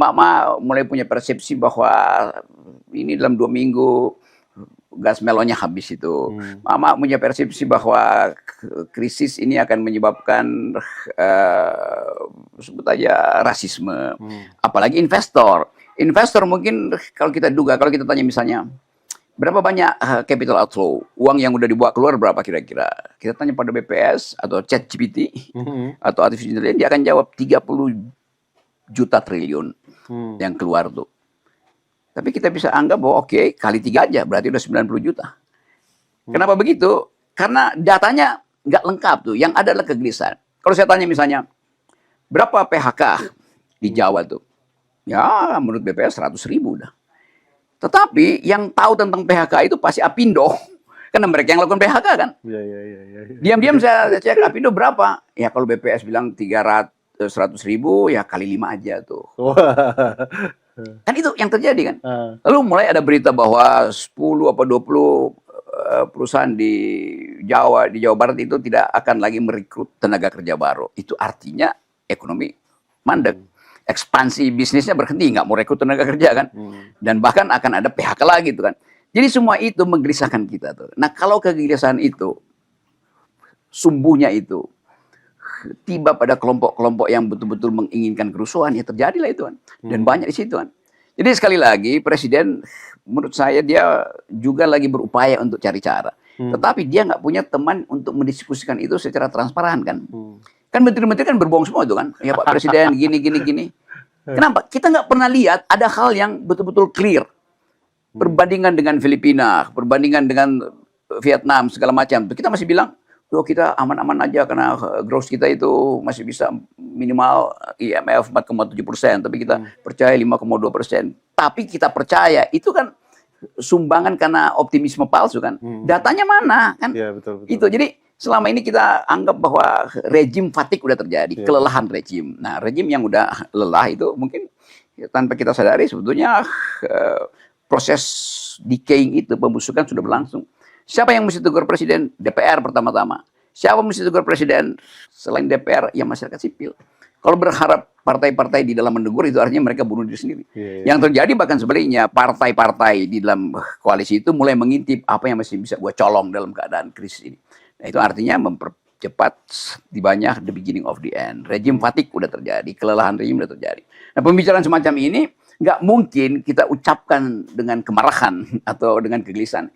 Mama mulai punya persepsi bahwa ini dalam 2 minggu gas melonnya habis itu. Mama punya persepsi bahwa krisis ini akan menyebabkan sebut aja rasisme. Apalagi investor. Investor mungkin kalau kita duga, kalau kita tanya misalnya, berapa banyak capital outflow? Uang yang udah dibawa keluar berapa kira-kira? Kita tanya pada BPS atau ChatGPT atau artificial intelligence, dia akan jawab 30 juta triliun yang keluar tuh. Tapi kita bisa anggap bahwa oke, kali 3 aja, berarti udah 90 juta. Kenapa begitu? Karena datanya nggak lengkap tuh. Yang ada adalah kegelisahan. Kalau saya tanya misalnya, berapa PHK di Jawa tuh? Ya, menurut BPS 100.000 dah. Tetapi yang tahu tentang PHK itu pasti Apindo. Karena mereka yang lakukan PHK kan. Diam-diam saya cek Apindo berapa. Ya kalau BPS bilang 100.000 ya kali 5 aja tuh. Kan itu yang terjadi kan. Lalu mulai ada berita bahwa 10 apa 20 perusahaan di Jawa Barat itu tidak akan lagi merekrut tenaga kerja baru. Itu artinya ekonomi mandek. Ekspansi bisnisnya berhenti, nggak mau rekrut tenaga kerja kan. Dan bahkan akan ada PHK lagi tuh kan. Jadi semua itu menggelisahkan kita tuh. Nah kalau kegelisahan itu, sumbunya itu tiba pada kelompok-kelompok yang betul-betul menginginkan kerusuhan, ya terjadilah itu kan. Dan banyak di situ kan. Jadi sekali lagi Presiden menurut saya dia juga lagi berupaya untuk cari cara. Tetapi dia nggak punya teman untuk mendiskusikan itu secara transparan kan. Kan menteri-menteri kan berbohong semua itu kan. Ya Pak Presiden gini. Kenapa? Kita nggak pernah lihat ada hal yang betul-betul clear. Perbandingan dengan Filipina, perbandingan dengan Vietnam, segala macam. Kita masih bilang, oh kita aman-aman aja karena growth kita itu masih bisa minimal IMF 4,7%, tapi kita percaya 5,2%. Tapi kita percaya itu kan sumbangan karena optimisme palsu kan. Datanya mana kan? Ya, betul. Itu jadi selama ini kita anggap bahwa rejim fatigue udah terjadi, kelelahan rejim. Nah, rejim yang udah lelah itu mungkin tanpa kita sadari sebetulnya proses decaying itu, pembusukan sudah berlangsung. Siapa yang mesti tegur Presiden? DPR pertama-tama. Siapa mesti tegur Presiden selain DPR? Ya masyarakat sipil. Kalau berharap partai-partai di dalam menegur itu artinya mereka bunuh diri sendiri. Yang terjadi bahkan sebaliknya, partai-partai di dalam koalisi itu mulai mengintip apa yang masih bisa gue colong dalam keadaan krisis ini. Nah itu artinya mempercepat tibanya the beginning of the end. Rejim fatigue udah terjadi, kelelahan rejim udah terjadi. Nah pembicaraan semacam ini nggak mungkin kita ucapkan dengan kemarahan atau dengan kegelisahan.